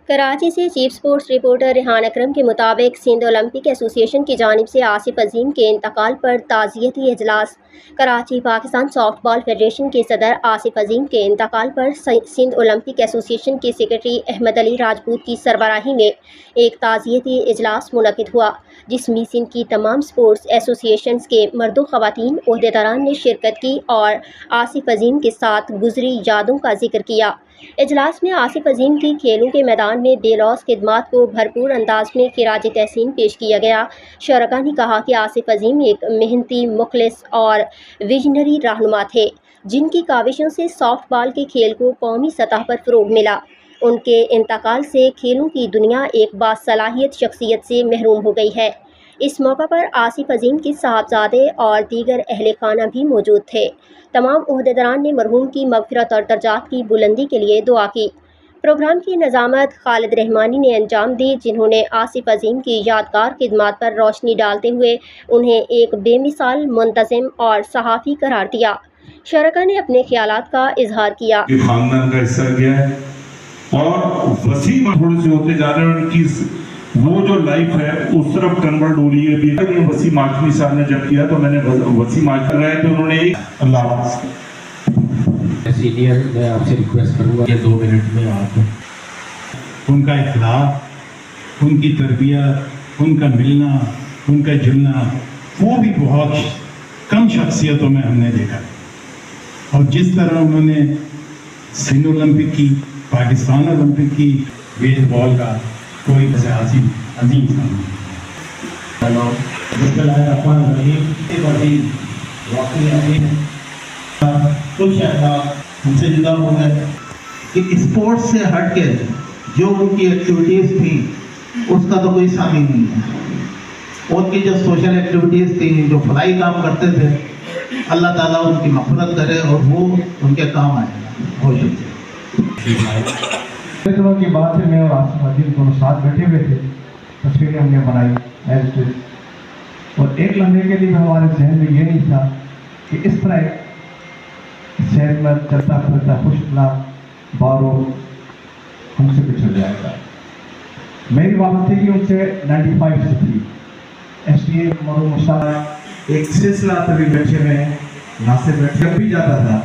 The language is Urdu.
کراچی سے چیف سپورٹس رپورٹر ریحان اکرم کے مطابق سندھ اولمپک ایسوسی ایشن کی جانب سے آصف عظیم کے انتقال پر تعزیتی اجلاس۔ کراچی پاکستان سافٹ بال فیڈریشن کے صدر آصف عظیم کے انتقال پر سندھ اولمپک ایسوسی ایشن کے سیکرٹری احمد علی راجپوت کی سربراہی میں ایک تعزیتی اجلاس منعقد ہوا، جس میں سندھ کی تمام سپورٹس ایسوسی ایشنز کے مرد و خواتین عہدیداران نے شرکت کی اور آصف عظیم کے ساتھ گزری یادوں کا ذکر کیا۔ اجلاس میں آصف عظیم کی کھیلوں کے میدان میں بے لوث خدمات کو بھرپور انداز میں خراج تحسین پیش کیا گیا۔ شرکاء نے کہا کہ آصف عظیم ایک محنتی، مخلص اور ویژنری رہنما تھے، جن کی کاوشوں سے سافٹ بال کے کھیل کو قومی سطح پر فروغ ملا۔ ان کے انتقال سے کھیلوں کی دنیا ایک باصلاحیت شخصیت سے محروم ہو گئی ہے۔ اس موقع پر آصف عظیم کے صاحبزادے اور دیگر اہل خانہ بھی موجود تھے۔ تمام عہدیداران نے مرحوم کی مغفرت اور درجات کی بلندی کے لیے دعا کی۔ پروگرام کی نظامت خالد رحمانی نے انجام دی، جنہوں نے آصف عظیم کی یادگار خدمات پر روشنی ڈالتے ہوئے انہیں ایک بے مثال منتظم اور صحافی قرار دیا۔ شرکاء نے اپنے خیالات کا اظہار کیا۔ خاندان کا حصہ کیا ہے اور وسیع تھوڑے سے ہوتے جا رہے ہیں، ان کی وہ جو لائف ہے اس طرف کنورٹ ہو رہی ہے بھی۔ وسیم آشمی صاحب نے جب کیا تو میں نے وسیم آشمی کر رہے تھے، انہوں نے اللہ حافظ سینئر، میں آپ سے ریکویسٹ کروں گا کہ 2 منٹ میں آپ ان کا اخلاق، ان کی تربیت، ان کا ملنا، ان کا جلنا، وہ بھی بہت کم شخصیتوں میں ہم نے دیکھا۔ اور جس طرح انہوں نے سندھ اولمپک کی، پاکستان اولمپک کی، بیس بال کا کوئی ایسے عظیم کام خوش ہم سے جدا ہو گئے کہ اسپورٹس سے ہٹ کے جو ان کی ایکٹیویٹیز تھیں اس کا تو کوئی ثانی نہیں ہے۔ ان کی جو سوشل ایکٹیویٹیز تھیں، جو فلاحی کام کرتے تھے، اللہ تعالیٰ ان کی مغفرت کرے اور وہ ان کے کام آئے گا۔ بہت شکریہ۔ دنوں کی بات ہے، میں اور آصف عظیم دونوں ساتھ بیٹھے ہوئے تھے، تصویریں ہم نے بنائی اور ایک لمحے کے لیے ہمارے ذہن میں یہ نہیں تھا کہ اس طرح صحت مند چلتا پھرتا خوش اخلاق بارو ہم سے بچھڑ جائے گا۔ میری وابستگی ان سے 95 سے تھی۔ ایس ڈی اے مرحوم مشتاق ایک سلسلہ تبھی بیٹھے میں ناصر بیٹھے بھی جاتا تھا